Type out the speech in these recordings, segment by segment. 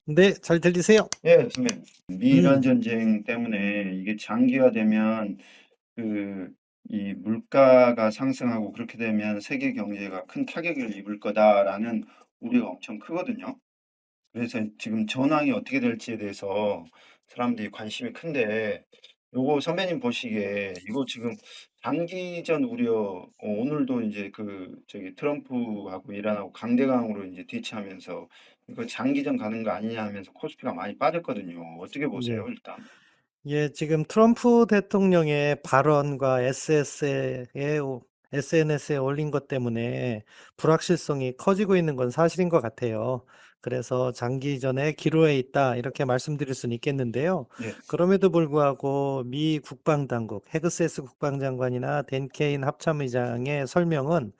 네, 잘 들리세요? 예, 선배님. 미이란 음, 전쟁 때문에 이게 장기화되면 그 이 물가가 상승하고 그렇게 되면 세계 경제가 큰 타격을 입을 거다라는 우려가 엄청 크거든요. 그래서 지금 전황이 어떻게 될지에 대해서 사람들이 관심이 큰데 요거 선배님 보시기에 이거 지금 장기전 우려 오늘도 이제 그 저기 트럼프하고 이란하고 강대강으로 이제 대치하면서 이거 장기전 가는 거 아니냐 하면서 코스피가 많이 빠졌거든요. 어떻게 보세요, 예. 일단? 예, 지금 트럼프 대통령의 발언과 SNS에 올린 것 때문에 불확실성이 커지고 있는 건 사실인 것 같아요. 그래서 장기전에 기로에 있다, 이렇게 말씀드릴 수는 있겠는데요. 예, 그럼에도 불구하고 미 국방당국, 헤그세스 국방장관이나 댄 케인 합참의장의 설명은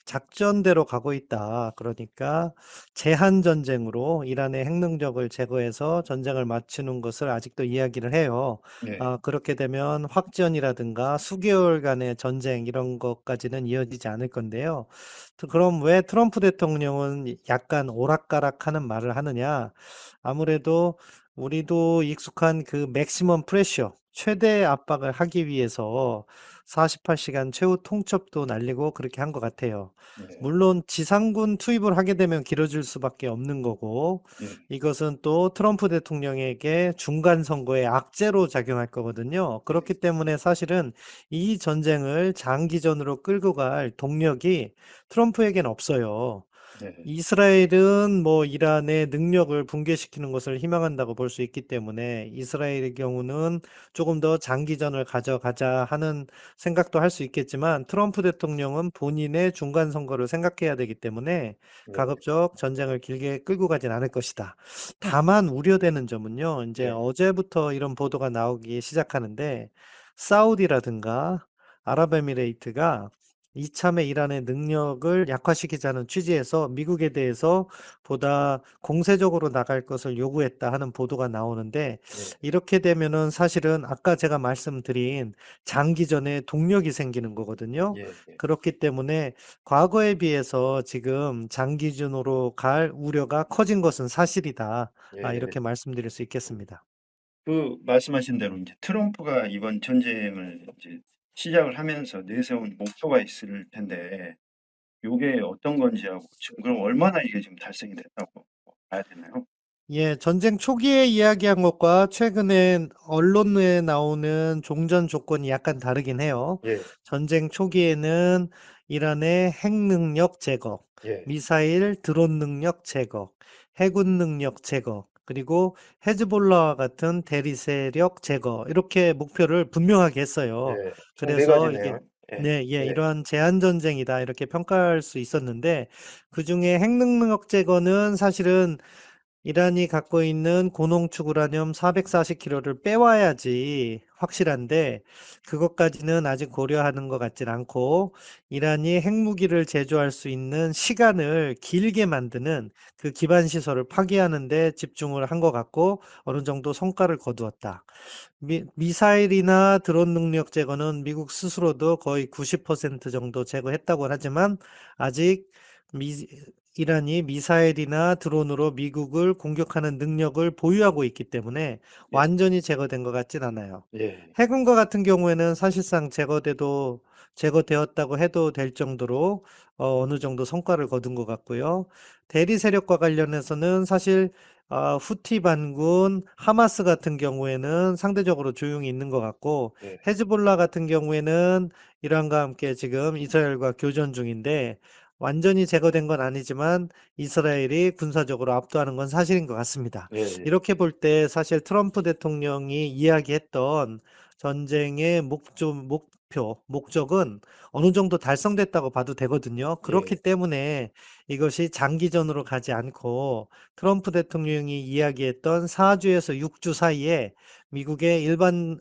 작전대로 가고 있다. 그러니까 제한 전쟁으로 이란의 핵 능력을 제거해서 전쟁을 마치는 것을 아직도 이야기를 해요. 예, 그렇게 되면 확전이라든가 수개월간의 전쟁 이런 것까지는 이어지지 않을 건데요. 그럼 왜 트럼프 대통령은 약간 오락가락하는 말을 하느냐? 아무래도 우리도 익숙한 그 맥시멈 프레셔, 최대 압박을 하기 위해서 48시간 최후 통첩도 날리고 그렇게 한 것 같아요. 예, 물론 지상군 투입을 하게 되면 길어질 수밖에 없는 거고, 예, 이것은 또 트럼프 대통령에게 중간 선거의 악재로 작용할 거거든요. 예, 그렇기 때문에 사실은 이 전쟁을 장기전으로 끌고 갈 동력이 트럼프에겐 없어요. 예, 이스라엘은 뭐 이란의 능력을 붕괴시키는 것을 희망한다고 볼 수 있기 때문에 이스라엘의 경우는 조금 더 장기전을 가져가자 하는 생각도 할 수 있겠지만 트럼프 대통령은 본인의 중간 선거를 생각해야 되기 때문에 예, 가급적 전쟁을 길게 끌고 가진 않을 것이다. 다만 우려되는 점은요. 이제 예, 어제부터 이런 보도가 나오기 시작하는데 사우디라든가 아랍에미레이트가 이참에 이란의 능력을 약화시키자는 취지에서 미국에 대해서 보다 공세적으로 나갈 것을 요구했다 하는 보도가 나오는데 예, 이렇게 되면은 사실은 아까 제가 말씀드린 장기전에 동력이 생기는 거거든요. 예, 예, 그렇기 때문에 과거에 비해서 지금 장기전으로 갈 우려가 커진 것은 사실이다. 예. 이렇게 말씀드릴 수 있겠습니다. 그 말씀하신 대로 이제 트럼프가 이번 전쟁을 이제 시작을 하면서 내세운 목표가 있을 텐데 요게 어떤 건지 하고 지금 그럼 얼마나 이게 지금 달성이 됐다고 봐야 되나요? 예, 전쟁 초기에 이야기한 것과 최근에 언론에 나오는 종전 조건이 약간 다르긴 해요. 예, 전쟁 초기에는 이란의 핵 능력 제거, 예, 미사일 드론 능력 제거, 해군 능력 제거, 그리고 헤즈볼라와 같은 대리 세력 제거, 이렇게 목표를 분명하게 했어요. 예. 총 네 그래서 이게 가지네요. 예, 네, 예, 예, 이러한 제한 전쟁이다 이렇게 평가할 수 있었는데 그중에 핵 능력 제거는 사실은 이란이 갖고 있는 고농축 우라늄 440kg를 빼와야지 확실한데 그것까지는 아직 고려하는 것 같진 않고 이란이 핵무기를 제조할 수 있는 시간을 길게 만드는 그 기반 시설을 파기하는 데 집중을 한 것 같고 어느 정도 성과를 거두었다. 미사일이나 드론 능력 제거는 미국 스스로도 거의 90% 정도 제거했다고 하지만 아직 미, 이란이 미사일이나 드론으로 미국을 공격하는 능력을 보유하고 있기 때문에 예, 완전히 제거된 것 같진 않아요. 예, 해군과 같은 경우에는 사실상 제거되었다고 해도 될 정도로 어느 정도 성과를 거둔 것 같고요. 대리 세력과 관련해서는 사실 후티 반군 하마스 같은 경우에는 상대적으로 조용히 있는 것 같고 예, 헤즈볼라 같은 경우에는 이란과 함께 지금 이스라엘과 교전 중인데 완전히 제거된 건 아니지만 이스라엘이 군사적으로 압도하는 건 사실인 것 같습니다. 예, 예, 이렇게 볼 때 사실 트럼프 대통령이 이야기했던 전쟁의 목적은 어느 정도 달성됐다고 봐도 되거든요. 그렇기 예, 때문에 이것이 장기전으로 가지 않고 트럼프 대통령이 이야기했던 4주에서 6주 사이에 미국의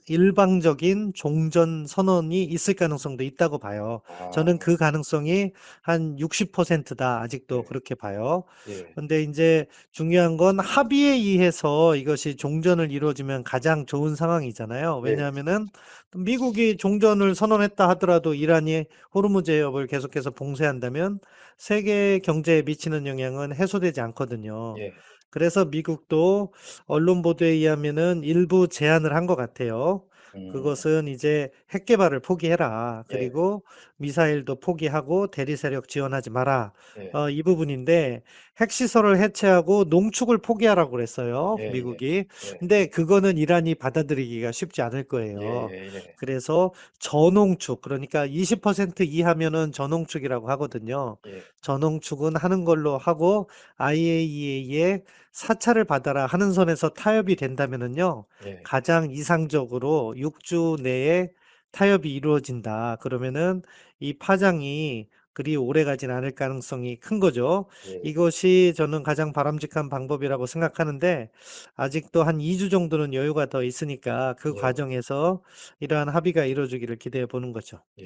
일방적인 종전 선언이 있을 가능성도 있다고 봐요. 저는 아, 그 가능성이 한 60%다. 아직도 예, 그렇게 봐요. 예, 근데 이제 중요한 건 합의에 의해서 이것이 종전을 이루어지면 가장 좋은 상황이잖아요. 예, 왜냐하면은 미국이 종전을 선언했다 하더라도 이란이 호르무즈 해협을 계속해서 봉쇄한다면 세계 경제에 미치는 영향은 해소되지 않거든요. 예, 그래서 미국도 언론 보도에 의하면은 일부 제안을 한 것 같아요. 음. 그것은 이제 핵 개발을 포기해라. 예. 그리고 미사일도 포기하고 대리 세력 지원하지 마라. 예. 이 부분인데 핵시설을 해체하고 농축을 포기하라고 그랬어요, 예예. 미국이. 예. 근데 그거는 이란이 받아들이기가 쉽지 않을 거예요. 예예예. 그래서 저농축, 그러니까 20% 이하면은 저농축이라고 하거든요. 예. 저농축은 하는 걸로 하고 IAEA에 사찰을 받아라 하는 선에서 타협이 된다면은요, 예. 가장 이상적으로 6주 내에 타협이 이루어진다. 그러면은 이 파장이 그리 오래 가진 않을 가능성이 큰 거죠. 예. 이것이 저는 가장 바람직한 방법이라고 생각하는데, 아직도 한 2주 정도는 여유가 더 있으니까 그 예. 과정에서 이러한 합의가 이루어지기를 기대해 보는 거죠. 예.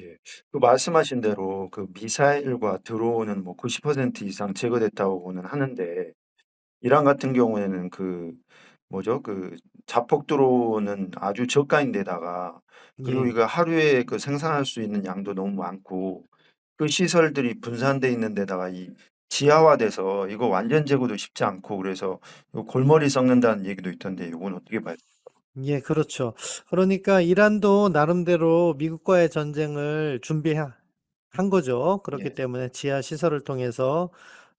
그 말씀하신 대로 그 미사일과 드론은 뭐 90% 이상 제거됐다고는 하는데 이란 같은 경우에는 그 뭐죠? 그 자폭 드론은 아주 저가인데다가 그리고 예. 이거 하루에 그 생산할 수 있는 양도 너무 많고 그 시설들이 분산돼 있는 데다가 이 지하화돼서 이거 완전 제거도 쉽지 않고 그래서 요 골머리 썩는다는 얘기도 있던데 요건 어떻게 봐요? 예, 그렇죠. 그러니까 이란도 나름대로 미국과의 전쟁을 준비한 거죠. 그렇기 예. 때문에 지하 시설을 통해서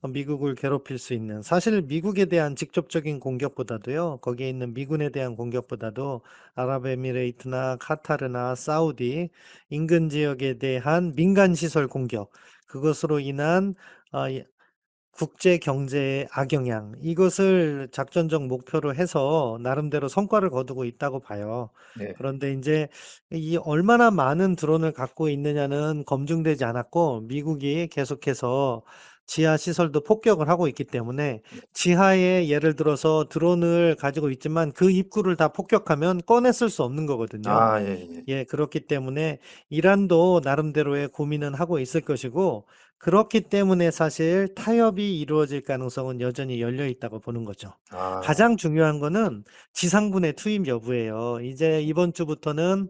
미국을 괴롭힐 수 있는, 사실 미국에 대한 직접적인 공격보다도요, 거기에 있는 미군에 대한 공격보다도 아랍에미레이트나 카타르나 사우디 인근 지역에 대한 민간 시설 공격, 그것으로 인한 국제 경제의 악영향, 이것을 작전적 목표로 해서 나름대로 성과를 거두고 있다고 봐요. 네. 그런데 이제 이 얼마나 많은 드론을 갖고 있느냐는 검증되지 않았고, 미국이 계속해서 지하 시설도 폭격을 하고 있기 때문에 네. 지하에 예를 들어서 드론을 가지고 있지만 그 입구를 다 폭격하면 꺼내 쓸 수 없는 거거든요. 아 예예. 예, 그렇기 때문에 이란도 나름대로의 고민은 하고 있을 것이고, 그렇기 때문에 사실 타협이 이루어질 가능성은 여전히 열려 있다고 보는 거죠. 아 가장 중요한 거는 지상군의 투입 여부예요. 이제 이번 주부터는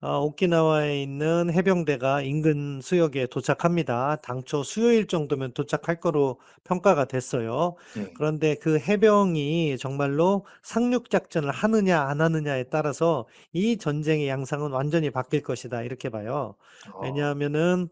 오키나와에 있는 해병대가 인근 수역에 도착합니다. 당초 수요일 정도면 도착할 거로 평가가 됐어요. 예. 그런데 그 해병이 정말로 상륙 작전을 하느냐 안 하느냐에 따라서 이 전쟁의 양상은 완전히 바뀔 것이다, 이렇게 봐요. 어 왜냐하면은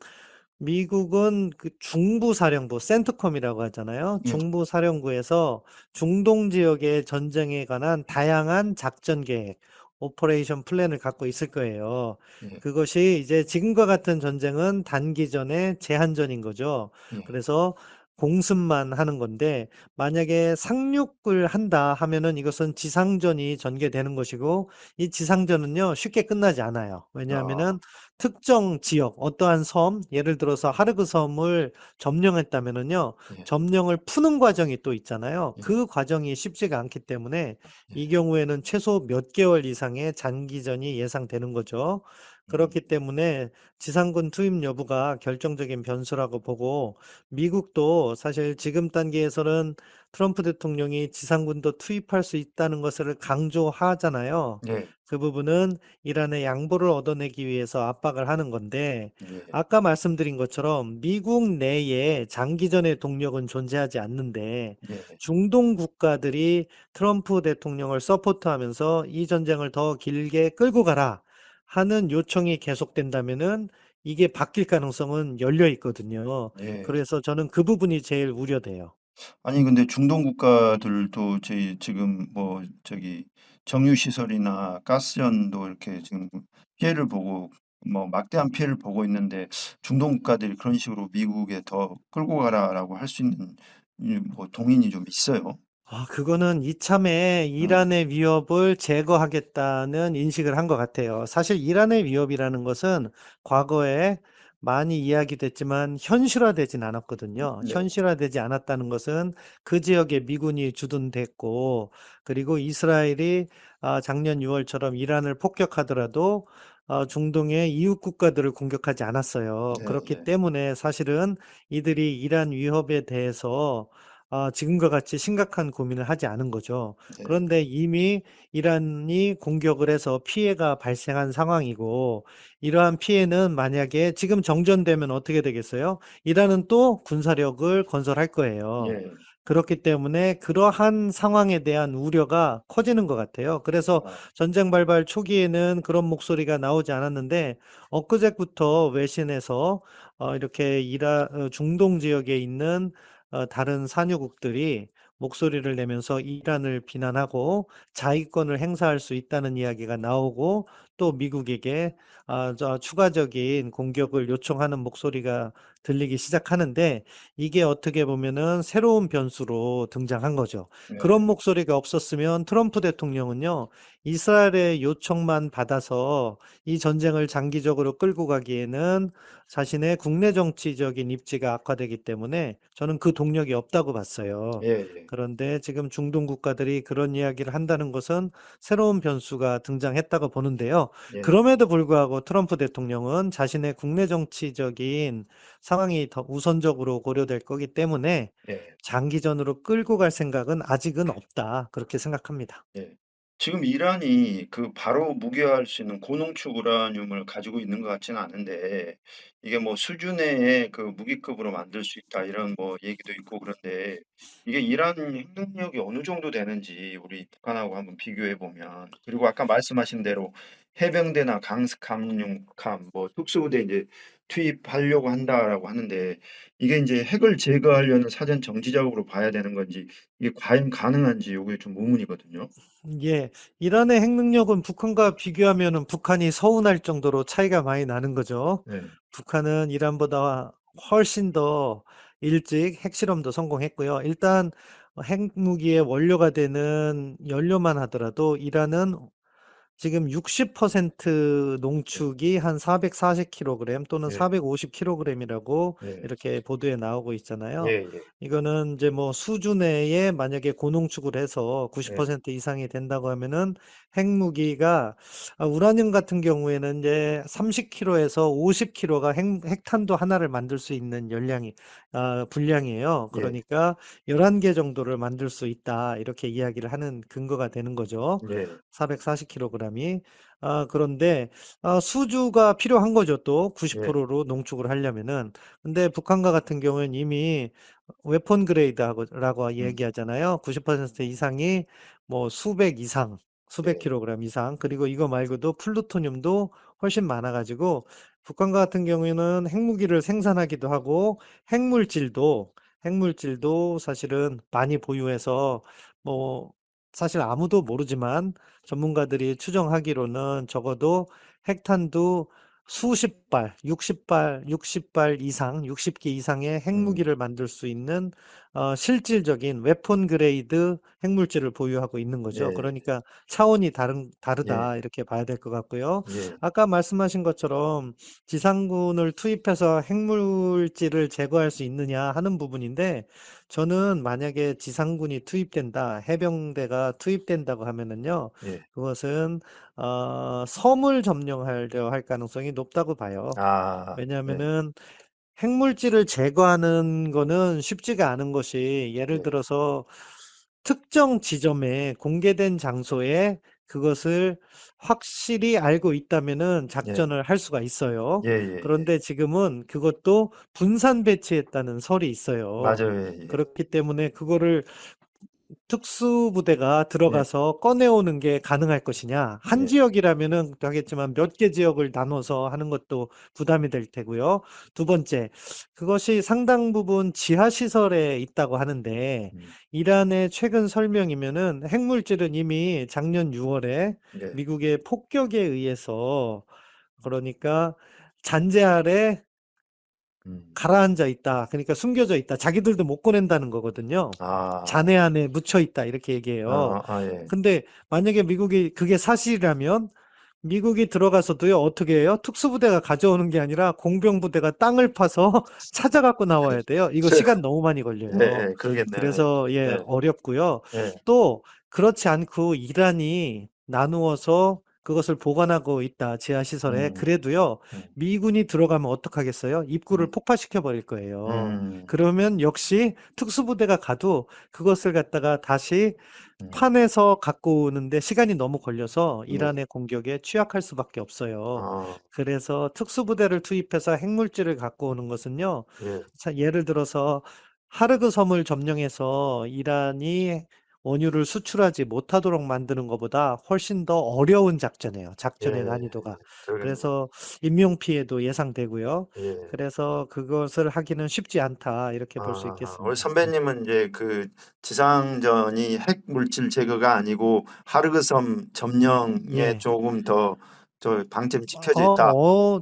미국은 그 중부사령부, 센트컴이라고 하잖아요. 예. 중부사령부에서 중동 지역의 전쟁에 관한 다양한 작전 계획, 오퍼레이션 플랜을 갖고 있을 거예요. 예. 그것이 이제 지금과 같은 전쟁은 단기전의 제한전인 거죠. 예. 그래서 공습만 하는 건데, 만약에 상륙을 한다 하면은 이것은 지상전이 전개되는 것이고, 이 지상전은요, 쉽게 끝나지 않아요. 아 왜냐하면은 특정 지역, 어떠한 섬, 예를 들어서 하르그 섬을 점령했다면은요, 예. 점령을 푸는 과정이 또 있잖아요. 예. 그 과정이 쉽지가 않기 때문에 예. 이 경우에는 최소 몇 개월 이상의 장기전이 예상되는 거죠. 음. 그렇기 때문에 지상군 투입 여부가 결정적인 변수라고 보고, 미국도 사실 지금 단계에서는 트럼프 대통령이 지상군도 투입할 수 있다는 것을 강조하잖아요. 예. 그 부분은 이란의 양보를 얻어내기 위해서 압박을 하는 건데, 예. 아까 말씀드린 것처럼 미국 내에 장기전의 동력은 존재하지 않는데, 예. 중동 국가들이 트럼프 대통령을 서포트하면서 이 전쟁을 더 길게 끌고 가라 하는 요청이 계속된다면은 이게 바뀔 가능성은 열려 있거든요. 예. 그래서 저는 그 부분이 제일 우려돼요. 아니 근데 중동 국가들도 저희 지금 뭐 저기 정유 시설이나 가스전도 이렇게 지금 피해를 보고 뭐 막대한 피해를 보고 있는데 중동 국가들이 그런 식으로 미국에 더 끌고 가라라고 할 수 있는 이 뭐 동의는 좀 있어요? 그거는 이참에 음. 이란의 위협을 제거하겠다는 인식을 한 것 같아요. 사실 이란의 위협이라는 것은 과거에 많이 이야기됐지만 현실화되진 않았거든요. 네. 현실화되지 않았다는 것은 그 지역에 미군이 주둔됐고, 그리고 이스라엘이 작년 6월처럼 이란을 폭격하더라도 중동의 이웃 국가들을 공격하지 않았어요. 그렇기 네네. 때문에 사실은 이들이 이란 위협에 대해서 지금과 같이 심각한 고민을 하지 않은 거죠. 네. 그런데 이미 이란이 공격을 해서 피해가 발생한 상황이고, 이러한 피해는 만약에 지금 정전되면 어떻게 되겠어요? 이란은 또 군사력을 건설할 거예요. 예. 그렇기 때문에 그러한 상황에 대한 우려가 커지는 것 같아요. 그래서 아, 전쟁 발발 초기에는 그런 목소리가 나오지 않았는데 엊그제부터 외신에서 이렇게 중동 지역에 있는 다른 산유국들이 목소리를 내면서 이란을 비난하고 자위권을 행사할 수 있다는 이야기가 나오고 또 미국에게 추가적인 공격을 요청하는 목소리가 들리기 시작하는데 이게 어떻게 보면은 새로운 변수로 등장한 거죠. 그런 네. 목소리가 없었으면 트럼프 대통령은요, 이스라엘의 요청만 받아서 이 전쟁을 장기적으로 끌고 가기에는 자신의 국내 정치적인 입지가 악화되기 때문에 저는 그 동력이 없다고 봤어요. 예, 예, 그런데 지금 중동 국가들이 그런 이야기를 한다는 것은 새로운 변수가 등장했다고 보는데요. 예, 그럼에도 불구하고 트럼프 대통령은 자신의 국내 정치적인 상황이 더 우선적으로 고려될 거기 때문에 예. 장기전으로 끌고 갈 생각은 아직은 없다. 그렇게 생각합니다. 예. 지금 이란이 그 바로 무기화할 수 있는 고농축 우라늄을 가지고 있는 것 같지는 않은데 이게 뭐 수준의 그 무기급으로 만들 수 있다 이런 뭐 얘기도 있고 그런데 이게 이란 핵 능력이 어느 정도 되는지 우리 북한하고 한번 비교해 보면 그리고 아까 말씀하신 대로 해병대나 강습함용함 뭐 특수부대 이제 투입하려고 한다라고 하는데 이게 이제 핵을 제거하려는 사전 정지 작업으로 봐야 되는 건지 이게 과연 가능한지 요게 좀 의문이거든요. 예. 이란의 핵 능력은 북한과 비교하면은 북한이 서운할 정도로 차이가 많이 나는 거죠. 네. 북한은 이란보다 훨씬 더 일찍 핵실험도 성공했고요. 일단 핵무기의 원료가 되는 연료만 하더라도 이란은 지금 60% 네. 농축이 한 440kg 또는 예. 450kg이라고 예. 이렇게 보도에 나오고 있잖아요. 예예. 이거는 이제 뭐 수주 내에 만약에 고농축을 해서 예. 90% 이상이 된다고 하면은 핵무기가 우라늄 같은 경우에는 이제 30kg에서 50kg가 핵탄두 하나를 만들 수 있는 분량이에요. 예. 그러니까 11개 정도를 만들 수 있다. 이렇게 이야기를 하는 근거가 되는 거죠. 예. 440kg이. 그런데 수주가 필요한 거죠, 또 예. 90%로 농축을 하려면은. 근데 북한과 같은 경우에는 이미 웨폰 그레이드라고 음. 얘기하잖아요. 90% 이상이 뭐 수백 이상, 수백 예. 킬로그램 이상. 그리고 이거 말고도 플루토늄도 훨씬 많아 가지고 북한과 같은 경우에는 핵무기를 생산하기도 하고 핵물질도 사실은 많이 보유해서 뭐 사실 아무도 모르지만 전문가들이 추정하기로는 적어도 핵탄두 수십 발, 60발 이상, 60개 이상의 음. 핵무기를 만들 수 있는 실질적인 웨폰 그레이드 핵물질을 보유하고 있는 거죠. 예. 그러니까 차원이 예. 다르다 이렇게 봐야 될 것 같고요. 예. 아까 말씀하신 것처럼 지상군을 투입해서 핵물질을 제거할 수 있느냐 하는 부분인데 저는 만약에 지상군이 투입된다, 해병대가 투입된다고 하면은요, 예. 그것은 섬을 점령하려 할 가능성이 높다고 봐요. 아. 예. 왜냐하면은 핵물질을 제거하는 거는 쉽지가 않은 것이 예를 예. 들어서 특정 지점에 공개된 장소에 그것을 확실히 알고 있다면은 예. 작전을 할 수가 있어요. 예예예. 그런데 지금은 그것도 분산 배치했다는 설이 있어요. 맞아요. 예예. 그렇기 때문에 그거를 특수부대가 예. 들어가서 꺼내오는 게 가능할 것이냐. 한 예. 지역이라면은 하겠지만 몇 개 지역을 나눠서 하는 것도 부담이 될 테고요. 두 번째, 그것이 상당 부분 지하 시설에 있다고 하는데 음. 이란의 최근 설명이면은 핵물질은 이미 작년 6월에 네. 미국의 폭격에 의해서 그러니까 잔재 아래 음. 가라앉아 있다. 그러니까 숨겨져 있다. 자기들도 못 꺼낸다는 거거든요. 아. 잔해 안에 묻혀 있다. 이렇게 얘기해요. 예. 근데 만약에 미국이 그게 사실이라면 미국이 들어가서도요, 어떻게 해요? 특수부대가 가져오는 게 아니라 공병부대가 땅을 파서 찾아갖고 나와야 돼요. 이거 저 시간 너무 많이 걸려요. 예예. 그러겠네요. 그래서 예, 예. 어렵고요. 예. 또 그렇지 않고 이란이 나누어서 그것을 보관하고 있다. 지하시설에. 음. 그래도요. 음. 미군이 들어가면 어떡하겠어요? 입구를 음. 폭파시켜 버릴 거예요. 음. 그러면 역시 특수부대가 가도 그것을 갖다가 다시 음. 판에서 갖고 오는데 시간이 너무 걸려서 네. 이란의 공격에 취약할 수밖에 없어요. 아. 그래서 특수부대를 투입해서 핵물질을 갖고 오는 것은요. 예. 예를 들어서 하르그 섬을 점령해서 이란이 원유를 수출하지 못하도록 만드는 것보다 훨씬 더 어려운 작전이에요. 작전의 예, 난이도가. 그러겠네요. 그래서 인명 피해도 예상되고요. 예. 그래서 그것을 하기는 쉽지 않다. 이렇게 볼 수 우리 있겠습니다. 네. 선배님은 이제 그 지상전이 핵 물질 제거가 아니고 하르그섬 점령에 예. 조금 더 저 방점이 찍혀져 있다.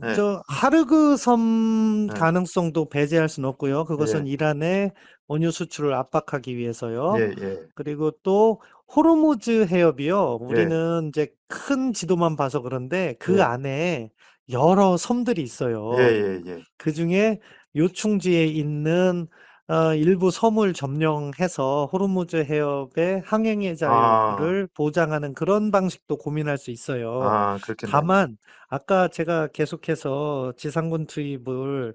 예. 하르그 섬 예. 가능성도 배제할 수는 없고요. 그것은 예. 이란의 원유 수출을 압박하기 위해서요. 예예. 그리고 또 호르무즈 해협이요. 예. 우리는 이제 큰 지도만 봐서 그런데 그 예. 안에 여러 섬들이 있어요. 예예예. 그중에 요충지에 있는 일부 섬을 점령해서 호르무즈 해협의 항행의 아. 자유를 보장하는 그런 방식도 고민할 수 있어요. 그렇겠네요. 다만 아까 제가 계속해서 지상군 투입을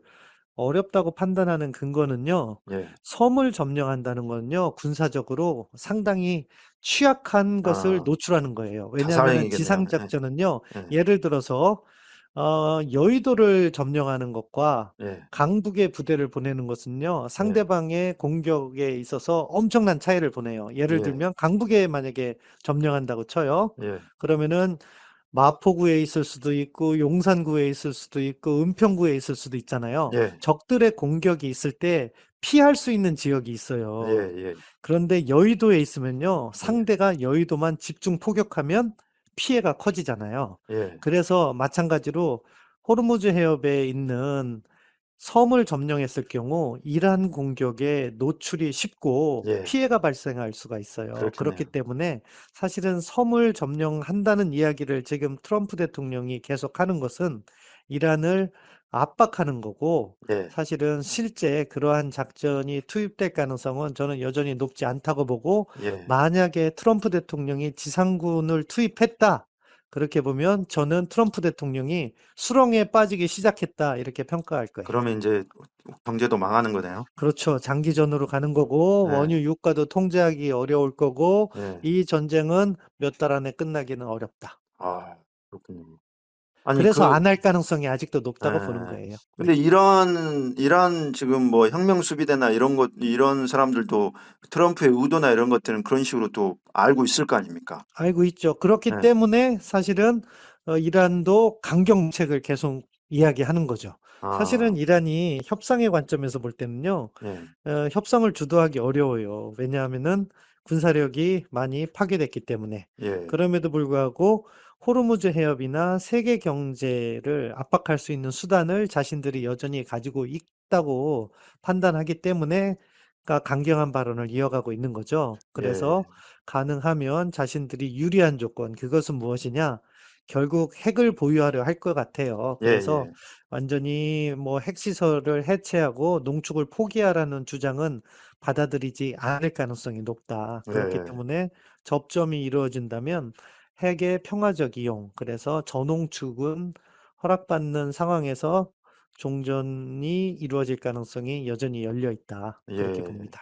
어렵다고 판단하는 근거는요. 예. 섬을 점령한다는 건요. 군사적으로 상당히 취약한 것을 아. 노출하는 거예요. 왜냐하면은 자살행위겠네요. 지상 예. 작전은요. 예. 예를 들어서 여의도를 점령하는 것과 예. 강북에 부대를 보내는 것은요. 예. 상대방의 공격에 있어서 엄청난 차이를 보내요. 예를 예. 들면 강북에 만약에 점령한다고 쳐요. 예. 그러면은 마포구에 있을 수도 있고 용산구에 있을 수도 있고 은평구에 있을 수도 있잖아요. 예. 적들의 공격이 있을 때 피할 수 있는 지역이 있어요. 예예. 그런데 여의도에 있으면요. 예. 상대가 여의도만 집중 포격하면 피해가 커지잖아요. 예. 그래서 마찬가지로 호르무즈 해협에 있는 섬을 점령했을 경우 이란 공격에 노출이 쉽고 예. 피해가 발생할 수가 있어요. 그렇기 그렇겠네요. 때문에 사실은 섬을 점령한다는 이야기를 지금 트럼프 대통령이 계속하는 것은 이란을 압박하는 거고 예. 사실은 실제 그러한 작전이 투입될 가능성은 저는 여전히 높지 않다고 보고 예. 만약에 트럼프 대통령이 지상군을 투입했다. 그렇게 보면 저는 트럼프 대통령이 수렁에 빠지기 시작했다 이렇게 평가할 거예요. 그러면 인제 경제도 망하는 거네요. 그렇죠. 장기전으로 가는 거고 예. 원유 유가도 통제하기 어려울 거고 예. 이 전쟁은 몇 달 안에 끝나기는 어렵다. 그렇군요. 아니 그래서 안 할 가능성이 아직도 높다고 보는 예. 거예요. 근데 네. 이란 지금 뭐 혁명 수비대나 이런 사람들도 트럼프의 의도나 이런 것들은 그런 식으로 또 알고 있을 거 아닙니까? 알고 있죠. 그렇기 예. 때문에 사실은 이란도 강경책을 계속 이야기하는 거죠. 사실은 아. 이란이 협상의 관점에서 볼 때는요. 예. 협상을 주도하기 어려워요. 왜냐하면은 군사력이 많이 파괴됐기 때문에. 예. 그럼에도 불구하고 호르무즈 해협이나 세계 경제를 압박할 수 있는 수단을 자신들이 여전히 가지고 있다고 판단하기 때문에 강경한 발언을 이어가고 있는 거죠. 예. 그래서 가능하면 자신들이 유리한 조건, 그것은 무엇이냐? 결국 핵을 보유하려 할 것 같아요. 그래서 예예. 완전히 뭐 핵시설을 해체하고 농축을 포기하라는 주장은 받아들이지 않을 가능성이 높다. 그렇기 예. 때문에 접점이 이루어진다면 핵의 평화적 이용, 그래서 전홍축은 허락받는 상황에서 종전이 이루어질 가능성이 여전히 열려 있다. 그렇게 예. 봅니다.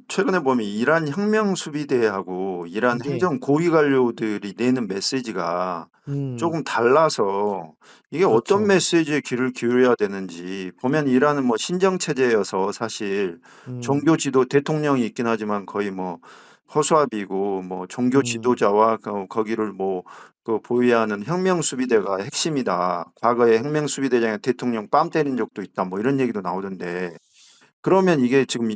최근에 보면 이란 혁명 수비대하고 이란 예. 행정 고위 관료들이 내는 메시지가 음, 조금 달라서 이게 어떤 그렇죠. 메시지에 귀를 기울여야 되는지 보면 이란은 뭐 신정 체제여서 사실 음, 종교 지도 대통령이 있긴 하지만 거의 뭐 허수아비고 뭐 종교 음, 지도자와 거기를 뭐 보위하는 혁명 수비대가 핵심이다. 과거에 혁명 수비대장에 대통령 뺨 때린 적도 있다. 뭐 이런 얘기도 나오던데 그러면 이게 지금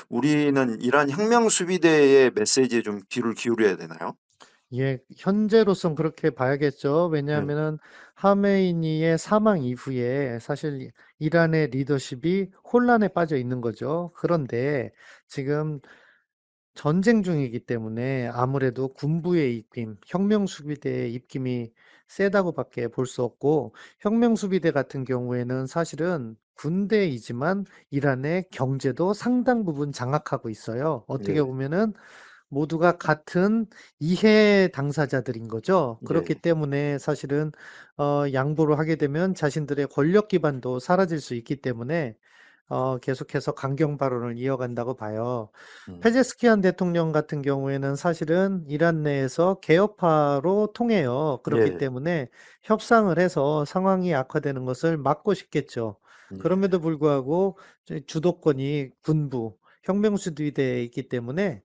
우리는 이란 혁명 수비대의 메시지에 좀 귀를 기울여야 되나요? 예, 현재로선 그렇게 봐야겠죠. 네. 왜냐하면은 하메이니의 사망 이후에 사실 이란의 리더십이 혼란에 빠져 있는 거죠. 그런데 지금 전쟁 중이기 때문에 아무래도 군부의 입김, 혁명수비대의 입김이 세다고밖에 볼 수 없고, 혁명수비대 같은 경우에는 사실은 군대이지만 이란의 경제도 상당 부분 장악하고 있어요. 어떻게 예. 보면은 모두가 같은 이해 당사자들인 거죠. 그렇기 예. 때문에 사실은 양보를 하게 되면 자신들의 권력 기반도 사라질 수 있기 때문에 계속해서 강경 발언을 이어간다고 봐요. 음. 페제스키안 대통령 같은 경우에는 사실은 이란 내에서 개혁파로 통해요. 그렇기 예. 때문에 협상을 해서 상황이 악화되는 것을 막고 싶겠죠. 예. 그럼에도 불구하고 주도권이 군부, 혁명수비대에 있기 때문에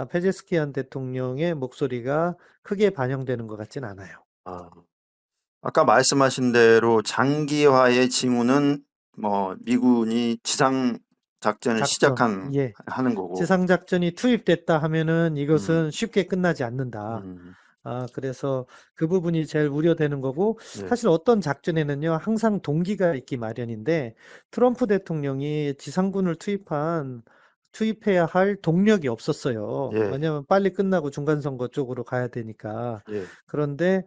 페제스키안 대통령의 목소리가 크게 반영되는 것 같진 않아요. 아. 아까 말씀하신 대로 장기화의 징후는 뭐 미군이 지상 작전을 작전, 시작한 예. 하는 거고. 지상작전이 투입됐다 하면은 음. 이것은 쉽게 끝나지 않는다. 음. 그래서 그 부분이 제일 우려되는 거고, 예. 사실 어떤 작전에는요, 항상 동기가 있기 마련인데, 트럼프 대통령이 지상군을 투입해야 할 동력이 없었어요. 예. 왜냐하면 빨리 끝나고 중간선거 쪽으로 가야 되니까. 예. 그런데,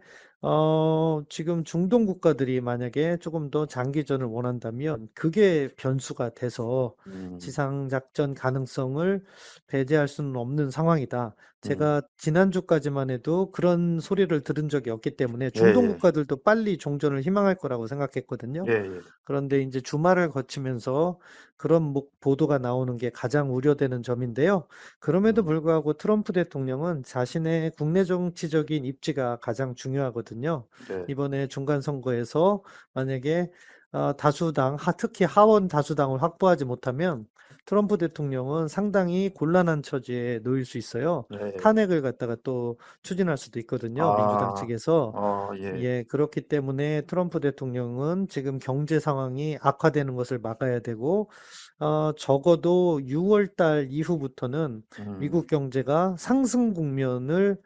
지금 중동 국가들이 만약에 조금 더 장기전을 원한다면, 그게 변수가 돼서 음. 지상작전 가능성을 배제할 수는 없는 상황이다. 음. 제가 지난주까지만 해도 그런 소리를 들은 적이 없기 때문에 중동 예예. 국가들도 빨리 종전을 희망할 거라고 생각했거든요. 예예. 그런데 이제 주말을 거치면서 그런 보도가 나오는 게 가장 우려되는 점인데요. 그럼에도 음. 불구하고 트럼프 대통령은 자신의 국내 정치적인 입지가 가장 중요하거든요. 네. 이번에 중간 선거에서 만약에 다수당, 특히 하원 다수당을 확보하지 못하면 트럼프 대통령은 상당히 곤란한 처지에 놓일 수 있어요. 예. 탄핵을 갖다가 또 추진할 수도 있거든요. 민주당 아. 측에서. 예. 예, 그렇기 때문에 트럼프 대통령은 지금 경제 상황이 악화되는 것을 막아야 되고, 적어도 6월 달 이후부터는 미국 음. 경제가 상승 국면을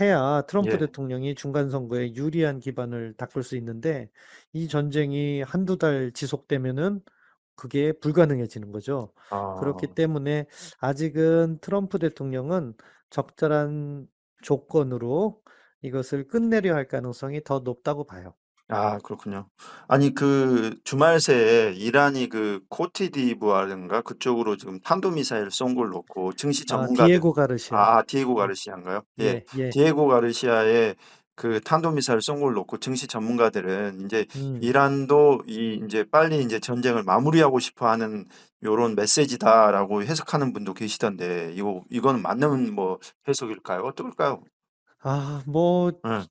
해야 트럼프 예. 대통령이 중간 선거에 유리한 기반을 닦을 수 있는데, 이 전쟁이 한두 달 지속되면은 그게 불가능해지는 거죠. 그렇기 아. 때문에 아직은 트럼프 대통령은 적절한 조건으로 이것을 끝내려 할 가능성이 더 높다고 봐요. 아 그렇군요. 아니 그 주말 새에 이란이 그 코트디부아르인가 그쪽으로 지금 탄도미사일 쏜 걸 놓고 증시 전문가들 디에고 가르시아. 디에고 예, 가르시아인가요? 예. 예, 예. 디에고 가르시아의 그 탄도미사일 쏜 걸 놓고 증시 전문가들은 인제 음. 이란도 이 인제 빨리 인제 전쟁을 마무리하고 싶어 하는 요런 메시지다라고 해석하는 분도 계시던데 이거는 맞는 뭐 해석일까요? 어떨까요? 뭐 예.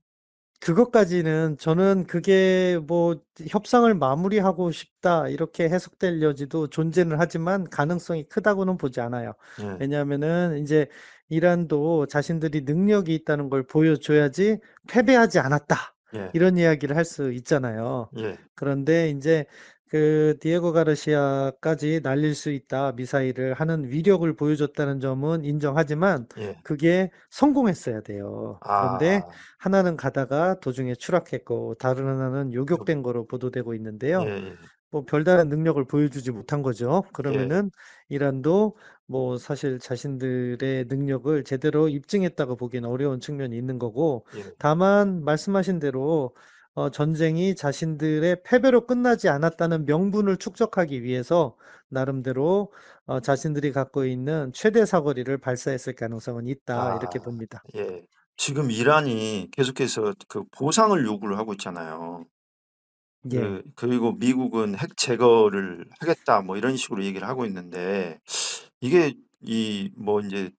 그것까지는 저는 그게 뭐 협상을 마무리하고 싶다 이렇게 해석될 여지도 존재는 하지만 가능성이 크다고는 보지 않아요. 예. 왜냐하면은 이제 이란도 자신들이 능력이 있다는 걸 보여줘야지 패배하지 않았다. 예. 이런 이야기를 할 수 있잖아요. 예. 그런데 이제 그 디에고 가르시아까지 날릴 수 있다 미사일을 하는 위력을 보여줬다는 점은 인정하지만 예. 그게 성공했어야 돼요. 그런데 아. 하나는 가다가 도중에 추락했고 다른 하나는 요격된 거로 보도되고 있는데요. 예예. 뭐 별다른 능력을 보여주지 못한 거죠. 예. 그러면은 이란도 뭐 사실 자신들의 능력을 제대로 입증했다고 보기는 어려운 측면이 있는 거고, 예. 다만 말씀하신 대로 전쟁이 자신들의 패배로 끝나지 않았다는 명분을 축적하기 위해서 나름대로 자신들이 갖고 있는 최대 사거리를 발사했을 가능성은 있다 이렇게 아 봅니다. 예. 지금 이란이 계속해서 그 보상을 요구를 하고 있잖아요. 예. 그리고 미국은 "핵 제거를 하겠다." 뭐 이런 식으로 얘기를 하고 있는데 이게 이 뭐 인제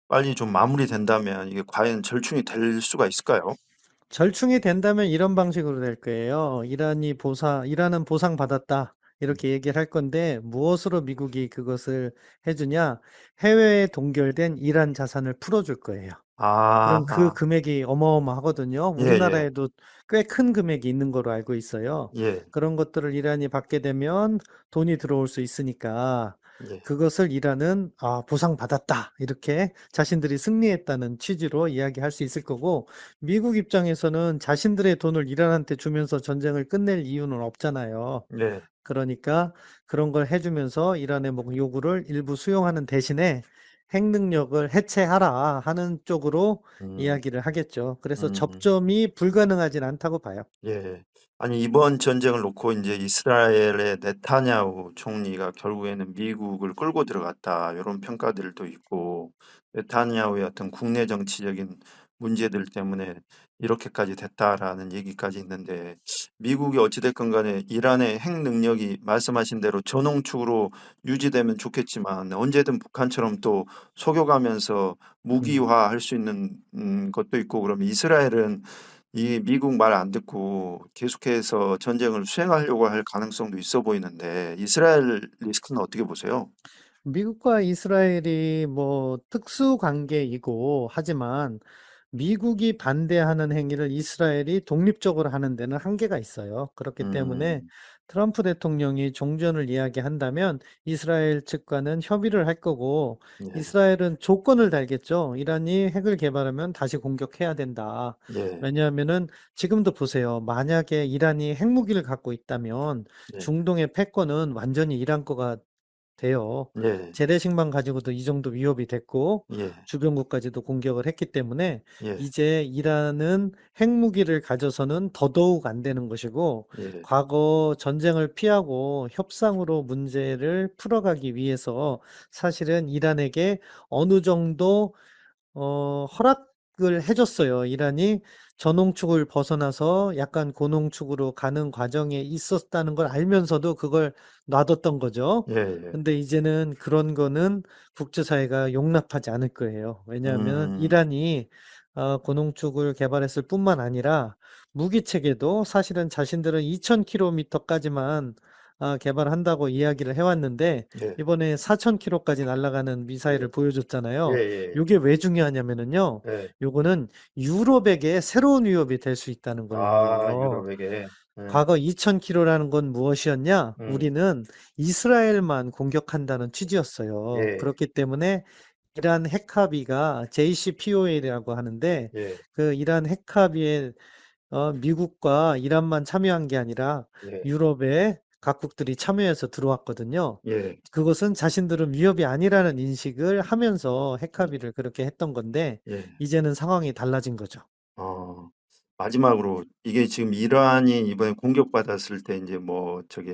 빨리 좀 마무리된다면 이게 과연 절충이 될 수가 있을까요? 절충이 된다면 이런 방식으로 될 거예요. 이란은 보상받았다. 음. 이렇게 얘기를 할 건데, 무엇으로 미국이 그것을 해주냐? 해외에 동결된 이란 자산을 풀어줄 거예요. 그럼 그 아. 금액이 어마어마하거든요. 예예. 우리나라에도 꽤 큰 금액이 있는 거로 알고 있어요. 예. 그런 것들을 이란이 받게 되면 돈이 들어올 수 있으니까 예. 그것을 이란은 보상받았다. 이렇게 자신들이 승리했다는 취지로 이야기할 수 있을 거고 미국 입장에서는 자신들의 돈을 이란한테 주면서 전쟁을 끝낼 이유는 없잖아요. 네. 그러니까 그런 걸 해주면서 이란의 뭐 요구를 일부 수용하는 대신에 핵 능력을 해체하라 하는 쪽으로 음. 이야기를 하겠죠. 그래서 음. 접점이 불가능하진 않다고 봐요. 예. 아니 이번 전쟁을 놓고 인제 이스라엘의 네타냐후 총리가 결국에는 "미국을 끌고 들어갔다." 요런 평가들도 있고 네타냐후의 어떤 국내 정치적인 문제들 때문에 "이렇게까지 됐다."라는 얘기까지 있는데 미국이 어찌 됐건 간에 이란의 핵 능력이 말씀하신 대로 전홍축으로 유지되면 좋겠지만 언제든 북한처럼 또 속여가면서 음. 무기화할 수 있는 것도 있고 그러면 이스라엘은 이 미국 말 안 듣고 계속해서 전쟁을 수행하려고 할 가능성도 있어 보이는데 이스라엘 리스크는 어떻게 보세요? 미국과 이스라엘이 뭐 특수 관계이고 하지만 미국이 반대하는 행위를 이스라엘이 독립적으로 하는 데는 한계가 있어요. 그렇기 때문에 음. 트럼프 대통령이 종전을 이야기한다면 이스라엘 측과는 협의를 할 거고 예. 이스라엘은 조건을 달겠죠. 이란이 핵을 개발하면 다시 공격해야 된다. 예. 왜냐하면은 지금도 보세요. 만약에 이란이 핵무기를 갖고 있다면 예. 중동의 패권은 완전히 이란 거가 돼요. 예. 재래식만 가지고도 이 정도 위협이 됐고 예. 주변국까지도 공격을 했기 때문에 예. 이제 이란은 핵무기를 가져서는 더더욱 안 되는 것이고 예. 과거 전쟁을 피하고 협상으로 문제를 풀어가기 위해서 사실은 이란에게 어느 정도 허락을 해줬어요. 이란이 전홍축을 벗어나서 약간 고농축으로 가는 과정에 있었다는 걸 알면서도 그걸 놔뒀던 거죠. 예예. 근데 이제는 그런 거는 국제사회가 용납하지 않을 거예요. 왜냐하면 음. 이란이 고농축을 개발했을 뿐만 아니라 무기 체계도 사실은 자신들은 2000km까지만 개발한다고 이야기를 해왔는데 예. 이번에 4000km까지 날아가는 미사일을 예. 보여줬잖아요. 예예. 요게 왜 중요하냐면은요. 예. 요거는 유럽에게 새로운 위협이 될 수 있다는 걸 아 의미해요. 유럽에게. 예. 과거 2000km라는 건 무엇이었냐? 음. 우리는 이스라엘만 공격한다는 취지였어요. 예. 그렇기 때문에 이란 핵합의가 JCPOA라고 하는데 예. 그 이란 핵합의에 미국과 이란만 참여한 게 아니라 예. 유럽의 각국들이 참여해서 들어왔거든요. 예. 그것은 자신들은 위협이 아니라는 인식을 하면서 예. 핵합의를 그렇게 했던 건데 예. 이제는 상황이 달라진 거죠. 어. 마지막으로 이게 지금 이란이 이번에 공격받았을 때 인제 뭐 저기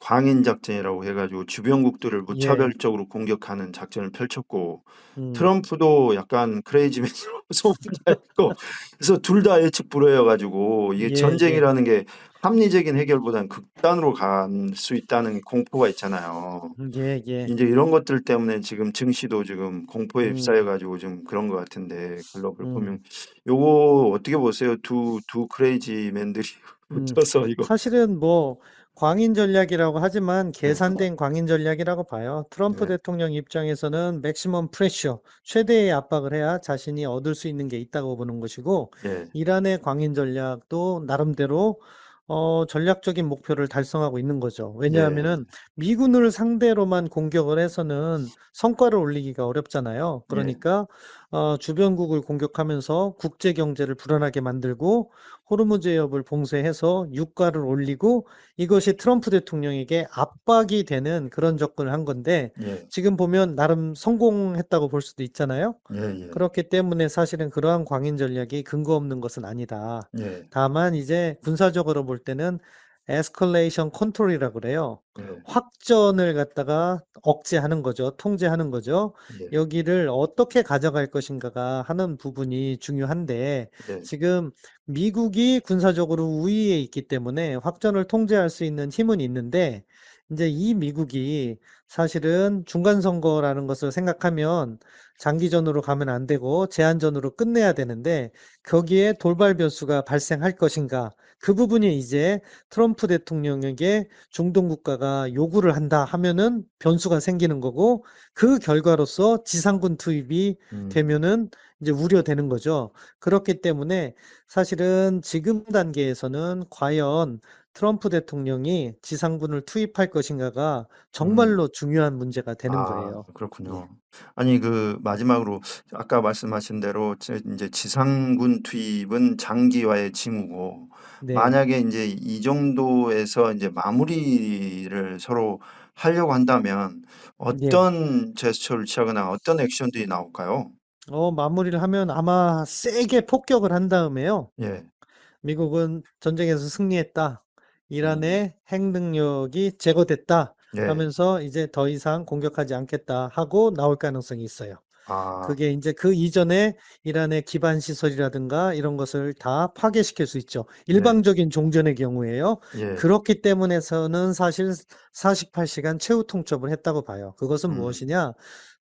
광인 작전이라고 해 가지고 주변국들을 예. 무차별적으로 공격하는 작전을 펼쳤고 음. 트럼프도 약간 크레이지맨으로 소문나 있고 그래서 둘 다 예측 불허여 가지고 이게 예예. 전쟁이라는 게 합리적인 해결보다는 극단으로 갈 수 있다는 공포가 있잖아요. 예예. 인제 이런 것들 때문에 지금 증시도 지금 공포에 음. 휩싸여 가지고 좀 그런 것 같은데 글로벌 음. 금융 요거 어떻게 보세요? 두 크레이지맨들이 음. 붙어서 이거. 사실은 뭐 광인 전략이라고 하지만 네. 계산된 광인 전략이라고 봐요. 트럼프 네. 대통령 입장에서는 맥시멈 프레셔, 최대의 압박을 해야 자신이 얻을 수 있는 게 있다고 보는 것이고 예. 이란의 광인 전략도 나름대로 전략적인 목표를 달성하고 있는 거죠. 예. 왜냐하면은 미군을 상대로만 공격을 해서는 성과를 올리기가 어렵잖아요. 예. 그러니까 주변국을 공격하면서 국제 경제를 불안하게 만들고 호르무즈 해협을 봉쇄해서 유가를 올리고 이것이 트럼프 대통령에게 압박이 되는 그런 접근을 한 건데 예. 지금 보면 나름 성공했다고 볼 수도 있잖아요. 예예. 그렇기 때문에 사실은 그러한 광인 전략이 근거 없는 것은 아니다. 예. 다만 이제 군사적으로 볼 때는 에스컬레이션 컨트롤이라고 그래요. 예. 확전을 갖다가 억제하는 거죠. 통제하는 거죠. 예. 여기를 어떻게 가져갈 것인가가 하는 부분이 중요한데 예. 지금 미국이 군사적으로 우위에 있기 때문에 확전을 통제할 수 있는 힘은 있는데 이제 이 미국이 사실은 중간 선거라는 것을 생각하면 장기전으로 가면 안 되고 제한전으로 끝내야 되는데 거기에 돌발 변수가 발생할 것인가? 그 부분이 이제 트럼프 대통령에게 중동 국가가 요구를 한다 하면은 변수가 생기는 거고 그 결과로서 지상군 투입이 음. 되면은 이제 우려되는 거죠. 그렇기 때문에 사실은 지금 단계에서는 과연 트럼프 대통령이 지상군을 투입할 것인가가 음. 정말로 중요한 문제가 되는 아 거예요. 예. 그렇군요. 아니 그 마지막으로 아까 말씀하신 대로 인제 지상군 투입은 장기화의 징후고 네. 만약에 인제 이 정도에서 인제 마무리를 서로 하려고 한다면 예. 어떤 제스처를 취하거나 어떤 액션들이 나올까요? 마무리를 하면 아마 세게 폭격을 한 다음에요. 예. 미국은 전쟁에서 승리했다. 음. 이란의 핵 능력이 제거됐다. 예. 하면서 이제 더 이상 공격하지 않겠다 하고 나올 가능성이 있어요. 아. 그게 인제 그 이전에 이란의 기반 시설이라든가 이런 것을 다 파괴시킬 수 있죠. 네. 일방적인 종전의 경우에요. 예. 그렇기 때문에서는 사실 48시간 최후 통첩을 했다고 봐요. 그것은 음. 무엇이냐?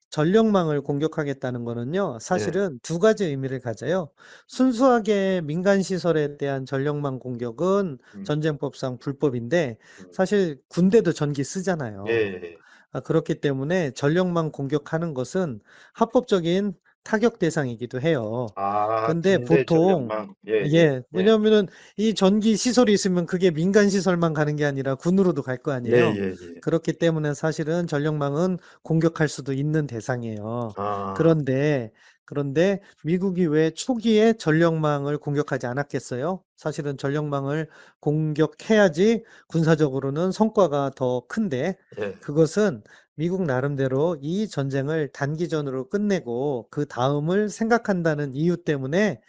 전력망을 공격하겠다는 거는요. 예. 사실은 두 가지 의미를 가져요. 순수하게 민간 시설에 대한 전력망 공격은 음. 전쟁법상 불법인데 음. 사실 군대도 전기 쓰잖아요. 예예예. 그렇기 때문에 전력망 공격하는 것은 합법적인 타격 대상이기도 해요. 아 근데 군대 보통 전력망. 예예. 예. 예. 왜냐하면은 이 전기 시설이 있으면 그게 민간 시설만 가는 게 아니라 군으로도 갈 거 아니에요. 예예예. 그렇기 때문에 사실은 전력망은 공격할 수도 있는 대상이에요. 아. 그런데 미국이 왜 초기에 전력망을 공격하지 않았겠어요? 사실은 전력망을 공격해야지 군사적으로는 성과가 더 큰데 예. 그것은 미국 나름대로 이 전쟁을 단기전으로 끝내고 그다음을 생각한다는 이유 때문에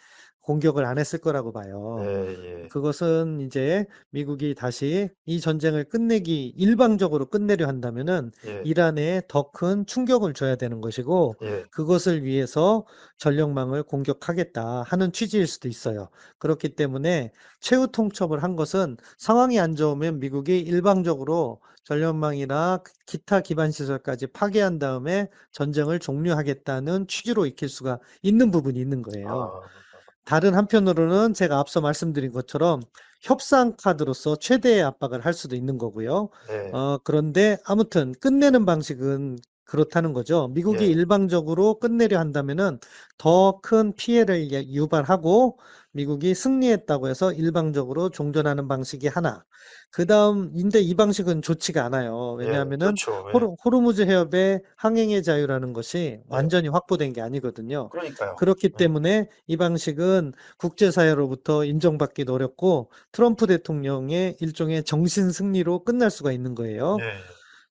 공격을 안 했을 거라고 봐요. 예예. 그것은 이제 미국이 다시 이 전쟁을 끝내기 일방적으로 끝내려 한다면은 예. 이란에 더 큰 충격을 줘야 되는 것이고 예. 그것을 위해서 전력망을 공격하겠다 하는 취지일 수도 있어요. 그렇기 때문에 최후 통첩을 한 것은 상황이 안 좋으면 미국이 일방적으로 전력망이나 기타 기반 시설까지 파괴한 다음에 전쟁을 종료하겠다는 취지로 익힐 수가 있는 부분이 있는 거예요. 아. 다른 한편으로는 제가 앞서 말씀드린 것처럼 협상 카드로서 최대의 압박을 할 수도 있는 거고요. 예. 그런데 아무튼 끝내는 방식은 그렇다는 거죠. 미국이 예. 일방적으로 끝내려 한다면은 더 큰 피해를 유발하고 미국이 승리했다고 해서 일방적으로 종전하는 방식이 하나. 그다음 인데 이 방식은 좋지가 않아요. 예. 왜냐하면은 그렇죠. 예. 호르무즈 해협의 항행의 자유라는 것이 예. 완전히 확보된 게 아니거든요. 그러니까요. 그렇기 예. 때문에 이 방식은 국제사회로부터 인정받기도 어렵고 트럼프 대통령의 일종의 정신 승리로 끝날 수가 있는 거예요. 예.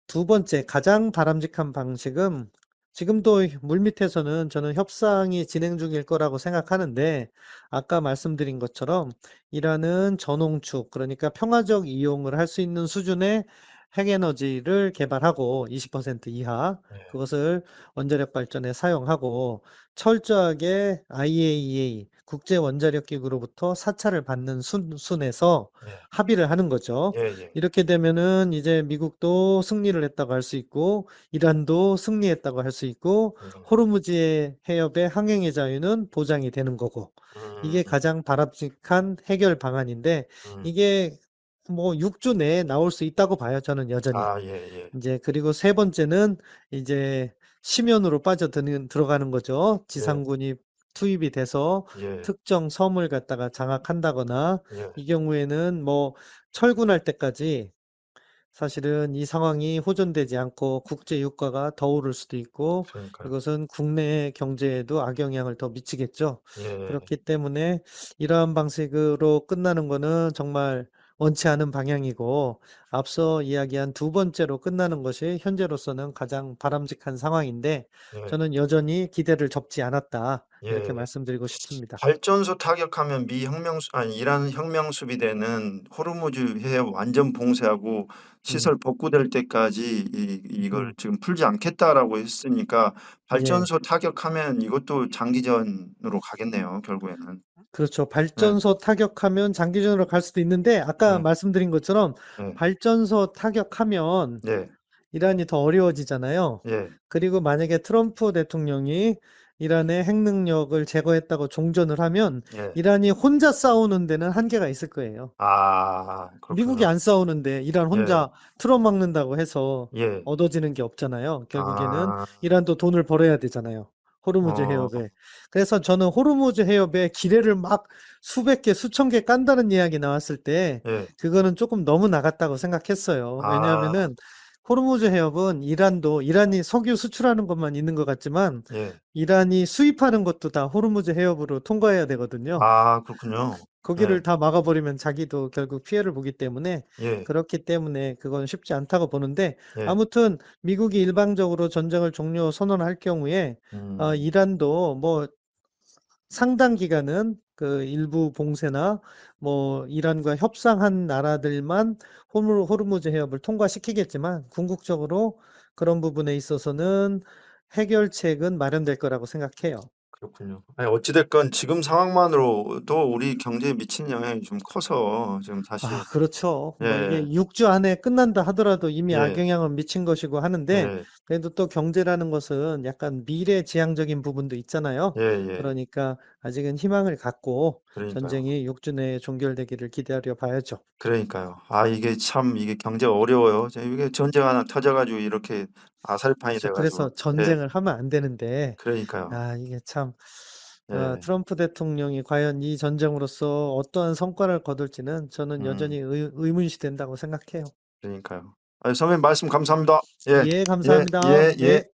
두 번째 가장 바람직한 방식은 지금도 물밑에서는 저는 협상이 진행 중일 거라고 생각하는데 아까 말씀드린 것처럼 이란은 전홍축 그러니까 평화적 이용을 할 수 있는 수준의 핵에너지를 개발하고 20% 이하 예. 그것을 원자력 발전에 사용하고 철저하게 IAEA 국제 원자력 기구로부터 사찰을 받는 순에서 예. 합의를 하는 거죠. 예예. 이렇게 되면은 이제 미국도 승리를 했다고 할 수 있고 이란도 승리했다고 할 수 있고 음. 호르무즈 해협의 항행의 자유는 보장이 되는 거고 이게 음. 가장 바람직한 해결 방안인데 음. 이게 뭐 6주 내에 나올 수 있다고 봐요, 저는 여전히. 아 예예. 인제 그리고 세 번째는 이제 심연으로 빠져드는 들어가는 거죠. 예. 지상군이 투입이 돼서 예. 특정 섬을 갖다가 장악한다거나 예. 이 경우에는 뭐 철군할 때까지 사실은 이 상황이 호전되지 않고 국제 유가가 더 오를 수도 있고 그러니까요. 그것은 국내 경제에도 악영향을 더 미치겠죠. 예. 그렇기 때문에 이러한 방식으로 끝나는 거는 정말 원치 않은 방향이고 앞서 이야기한 두 번째로 끝나는 것이 현재로서는 가장 바람직한 상황인데 예. 저는 여전히 기대를 접지 않았다. 이렇게 예. 말씀드리고 싶습니다. 발전소 타격하면 미 혁명수 아니 이란 혁명 수비대는 호르무즈 해협 완전 봉쇄하고 음. 시설 복구될 때까지 이걸 음. 지금 풀지 않겠다라고 했으니까 예. 발전소 타격하면 이것도 장기전으로 가겠네요, 결국에는. 그렇죠. 네. 발전소 타격하면 장기전으로 갈 수도 있는데 아까 네. 말씀드린 것처럼 네. 발전소 타격하면 네. 이란이 더 어려워지잖아요. 예. 그리고 만약에 트럼프 대통령이 이란의 핵 능력을 제거했다고 종전을 하면 예. 이란이 혼자 싸우는 데는 한계가 있을 거예요. 아 미국이 그렇군요. 안 싸우는데 이란 예. 혼자 틀어막는다고 해서 예. 얻어지는 게 없잖아요. 결국에는 아. 이란도 돈을 벌어야 되잖아요. 호르무즈 어. 해협에. 그래서 저는 호르무즈 해협에 기뢰를 막 수백 개, 수천 개 깐다는 이야기 나왔을 때 예. 그거는 조금 너무 나갔다고 생각했어요. 아. 왜냐하면은 호르무즈 해협은 이란이 석유 수출하는 것만 있는 것 같지만 예. 이란이 수입하는 것도 다 호르무즈 해협으로 통과해야 되거든요. 아 그렇군요. 예. 거기를 다 막아버리면 자기도 결국 피해를 보기 때문에 예. 그렇기 때문에 그건 쉽지 않다고 보는데 예. 아무튼 미국이 일방적으로 전쟁을 종료 선언할 경우에 음. 이란도 뭐 상당 기간은 그 일부 봉쇄나 뭐 이란과 협상한 나라들만 호르무즈 해협을 통과시키겠지만 궁극적으로 그런 부분에 있어서는 해결책은 마련될 거라고 생각해요. 그렇군요. 아니 어찌 됐건 지금 상황만으로도 우리 경제에 미치는 영향이 좀 커서 지금 사실 그렇죠. 뭐 예. 이게 6주 안에 끝난다 하더라도 이미 예. 악영향은 미친 것이고 하는데, 예. 그래도 또 경제라는 것은 약간 미래지향적인 부분도 있잖아요. 예예. 그러니까 아직은 희망을 갖고 그러니까요. 전쟁이 6주 내에 종결되기를 기다려 봐야죠. 그러니까요. 이게 참 이게 경제가 어려워요. 이게 전쟁 하나 터져 가지고 이렇게 아살판이 돼 그렇죠. 가지고 그래서 예. 전쟁을 하면 안 되는데, 그러니까요. 이게 참 예. 트럼프 대통령이 과연 이 전쟁으로서 어떠한 성과를 거둘지는 저는 여전히 음. 의문시 된다고 생각해요. 그러니까요. 선생님 말씀 감사합니다. 예. 예, 예. 감사합니다. 예. 예. 네.